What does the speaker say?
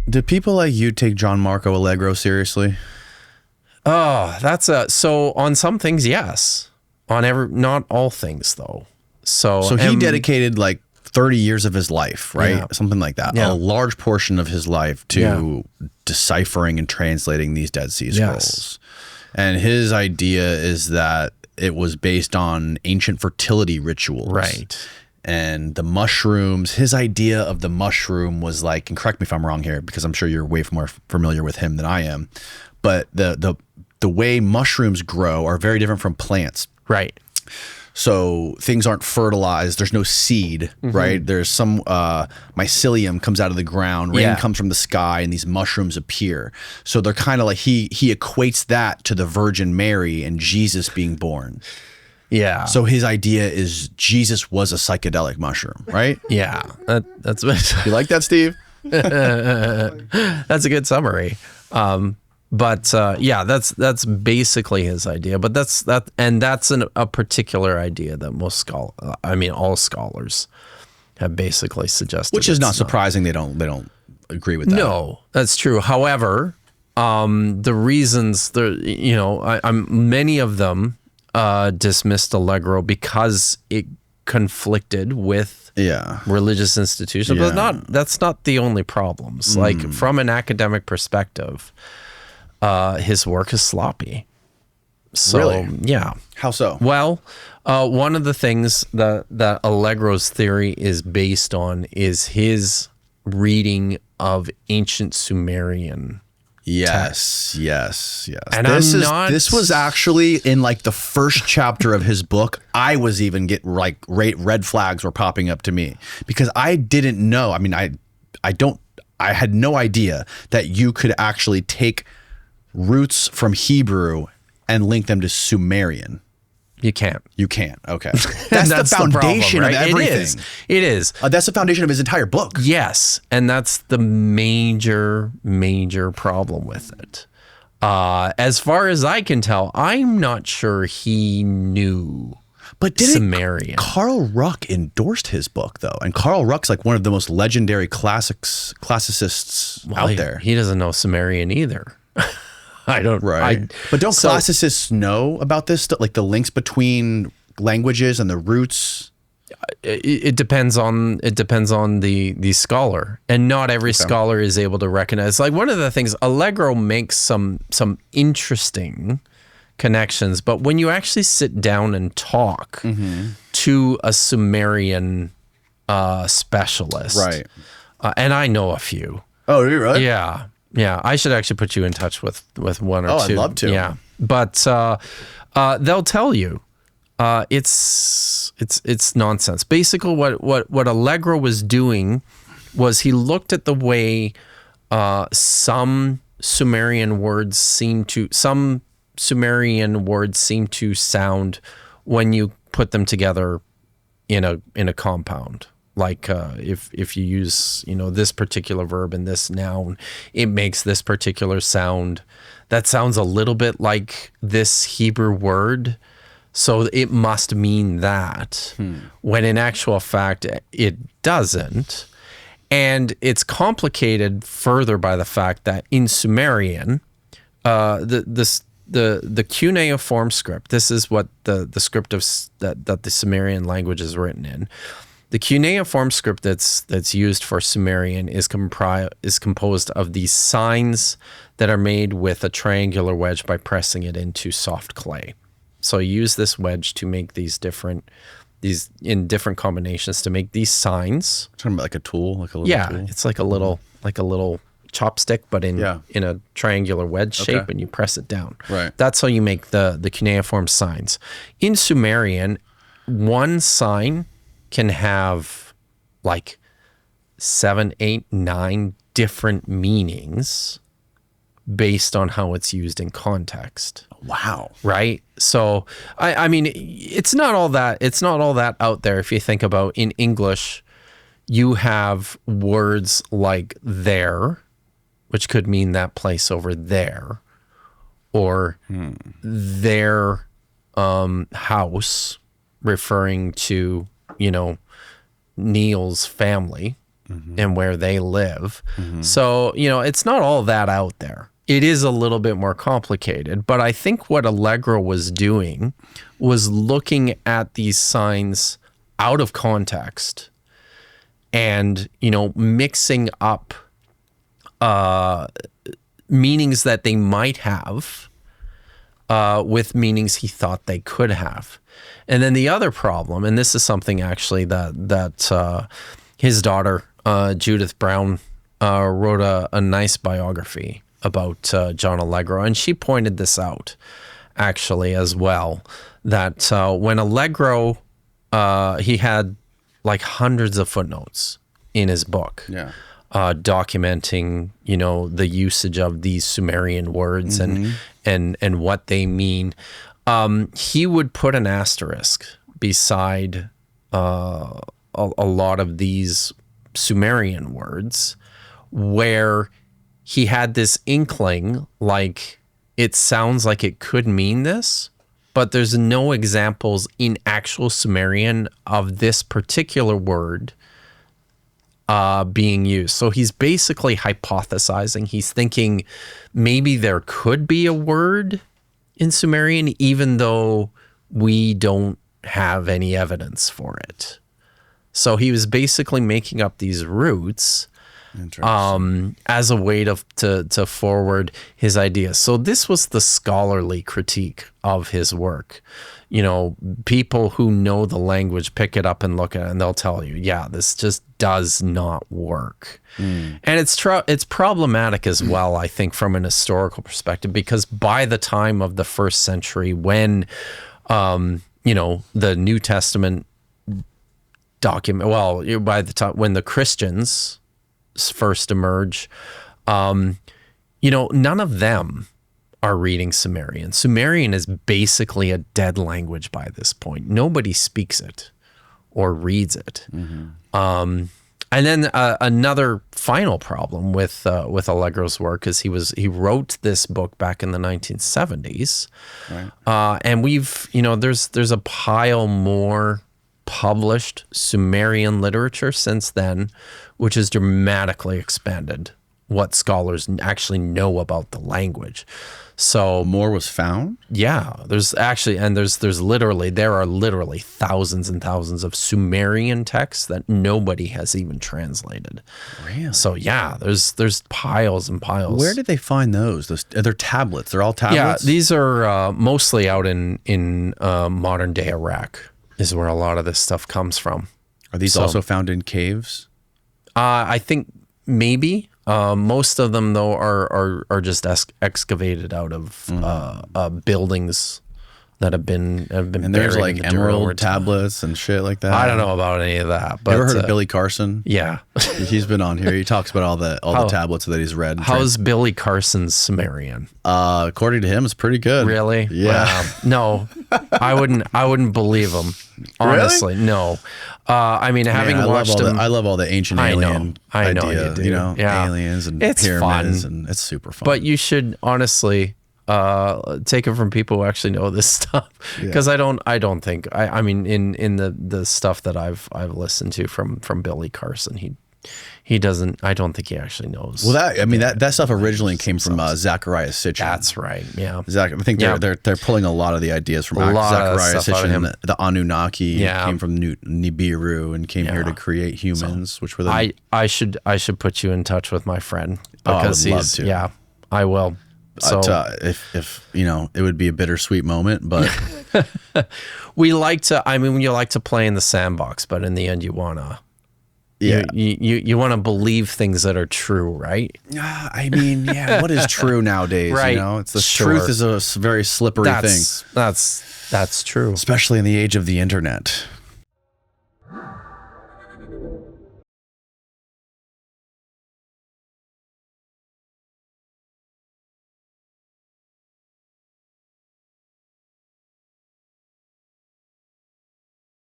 Do people like you take John Marco Allegro seriously? Oh, so on some things, yes. Not all things though. So he dedicated like 30 years of his life, right? Yeah. Something like that. Yeah. A large portion of his life to deciphering and translating these Dead Sea Scrolls. And his idea is that it was based on ancient fertility rituals. Right. And the mushrooms, his idea of the mushroom was like, and correct me if I'm wrong here, because I'm sure you're way more familiar with him than I am, but the way mushrooms grow are very different from plants. Right. So things aren't fertilized. There's no seed, right? There's some mycelium comes out of the ground. Rain comes from the sky, and these mushrooms appear. So they're kind of like he equates that to the Virgin Mary and Jesus being born. Yeah. So his idea is Jesus was a psychedelic mushroom, right? Yeah. That's You like that, Steve? that's a good summary. But that's basically his idea. But that's a particular idea that all scholars have basically suggested. Which is not surprising. They don't agree with that. No, that's true. However, the reasons many of them dismissed Allegro because it conflicted with religious institutions. But that's not the only problems. Like from an academic perspective, his work is sloppy. So, really? Yeah. How so? Well, one of the things that Allegro's theory is based on is his reading of ancient Sumerian text. Yes. And this was actually in like the first chapter of his book. I was even red flags were popping up to me because I didn't know. I mean, I had no idea that you could actually take roots from Hebrew and link them to Sumerian. You can't. Okay. That's the foundation problem, right? of everything. It is. That's the foundation of his entire book. Yes. And that's the major problem with it. As far as I can tell, I'm not sure he knew Sumerian. Carl Ruck endorsed his book, though. And Carl Ruck's like one of the most legendary classicists out there. He doesn't know Sumerian either. I don't. Right. But don't classicists know about this stuff, like the links between languages and the roots? It depends on the scholar, and not every scholar is able to recognize. Like one of the things, Allegro makes some interesting connections, but when you actually sit down and talk to a Sumerian specialist, right? And I know a few. Oh, you really? Yeah. Yeah, I should actually put you in touch with one or two. I'd love to. Yeah, but they'll tell you it's nonsense. Basically, what Allegro was doing was he looked at the way some Sumerian words seem to sound when you put them together in a compound. Like if you use this particular verb and this noun, it makes this particular sound. That sounds a little bit like this Hebrew word, so it must mean that. When in actual fact it doesn't, and it's complicated further by the fact that in Sumerian, the cuneiform script. This is what the script of that the Sumerian language is written in. The cuneiform script that's used for Sumerian is composed of these signs that are made with a triangular wedge by pressing it into soft clay. So you use this wedge to make these in different combinations to make these signs. Talking about like a tool, like a little tool. Yeah, it's like a little chopstick, but in a triangular wedge shape, and you press it down. Right. That's how you make the cuneiform signs. In Sumerian, one sign can have like 7, 8, 9 different meanings based on how it's used in context. Wow. Right? So I mean it's not all that out there if you think about in English you have words like there, which could mean that place over there, or their house, referring to Neil's family, and where they live. So, you know, it's not all that out there. It is a little bit more complicated, but I think what Allegro was doing was looking at these signs out of context and, you know, mixing up meanings that they might have with meanings he thought they could have. And then the other problem, and this is something actually that his daughter, Judith Brown, wrote a nice biography about John Allegro, and she pointed this out actually as well, that when Allegro, he had like hundreds of footnotes in his book, documenting, you know, the usage of these Sumerian words and what they mean. He would put an asterisk beside a lot of these Sumerian words where he had this inkling, like it sounds like it could mean this, but there's no examples in actual Sumerian of this particular word being used. So he's basically hypothesizing. He's thinking maybe there could be a word in Sumerian, even though we don't have any evidence for it. So he was basically making up these roots as a way to forward his ideas. So this was the scholarly critique of his work. You know, people who know the language pick it up and look at it, and they'll tell you, yeah, this just does not work. And it's problematic as well, I think, from an historical perspective, because by the time of the 1st century, when you know, the New Testament document, well, by the time when the Christians first emerge, you know, none of them are reading Sumerian. Sumerian is basically a dead language by this point. Nobody speaks it or reads it. And then another final problem with Allegro's work is he wrote this book back in the 1970s, and we've, you know, there's a pile more published Sumerian literature since then, which has dramatically expanded what scholars actually know about the language. So more was found? Yeah, there's actually, and there are literally thousands and thousands of Sumerian texts that nobody has even translated. Really? So yeah, there's piles and piles. Where did they find those? They're tablets. They're all tablets? Yeah, these are mostly out in modern day Iraq is where a lot of this stuff comes from. Are these also found in caves? I think maybe. Most of them, though, are just excavated out of buildings that have been and there's like emerald tablets and shit like that. I don't know about any of that. But you ever heard of Billy Carson? Yeah, he's been on here. He talks about all the tablets that he's read. How's Billy Carson's Sumerian? According to him, it's pretty good. Really? Yeah. No, I wouldn't believe him. Honestly, really? No. I mean, having watched him, I love all the ancient alien I know idea, you do. You know, Yeah. aliens and It's pyramids, fun. and it's super fun. But you should honestly take it from people who actually know this stuff, because I don't think I mean in the stuff that I've listened to from Billy Carson, he doesn't. I don't think he actually knows. Well, that stuff originally came from Zecharia Sitchin. That's right. Yeah. I think they're pulling a lot of the ideas from Zecharia Sitchin. The Anunnaki came from Nibiru and came here to create humans, which were the I should put you in touch with my friend, because I would love to. Yeah, I will. So if you know, it would be a bittersweet moment, but we like to. I mean, you like to play in the sandbox, but in the end, you wanna. Yeah, you want to believe things that are true, right? I mean, what is true nowadays? Right. You know, it's the truth is a very slippery thing. That's true. Especially in the age of the internet.